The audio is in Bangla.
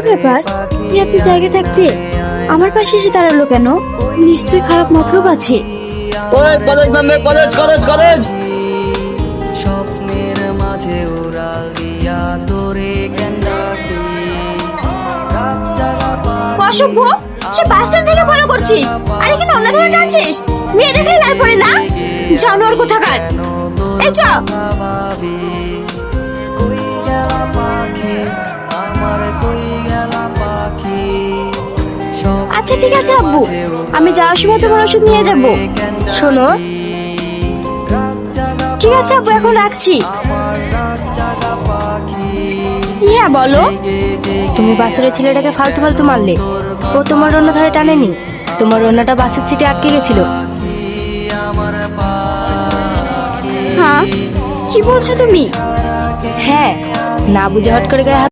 ব্যাপার? এত জায়গা থাকতে আমার পাশে এসে দাঁড়ালো কেন? নিশ্চয়ই খারাপ মতলব আছে। ওই কলেজ নামবে, কলেজ কলেজ কলেজ। স্বপ্নের মাঝে উড়াল দিয়া তোরে কেন্দাকি রাত জাগা অসভ্য, সে বাস স্ট্যান্ড থেকে ফলো করছিস আর এখানে অন্য ধরে টানছিস। মেয়ে দেখে লাল পড়ে না, জানোয়ার কোথাকার। এই চ। ভাবি কই গেলা পাখি আমার, কই গেলা পাখি। আচ্ছা ঠিক আছে আব্বু, আমি যাওয়ার সময় তোমার ওষুধ নিয়ে যাব। শোনো, ঠিক আছে আব্বু, এখন রাখছি। হ্যাঁ বলো। তুমি বাসের ছেলেটাকে ফালতু ফালতু মারলে, ও তোমার অন্য ধারে টানেনি। তোমার অন্যটা বাসের সিটে আটকে গেছিল। হ্যাঁ, কি বলছো তুমি? হ্যাঁ, না বুঝে হট করে গায়ে হাত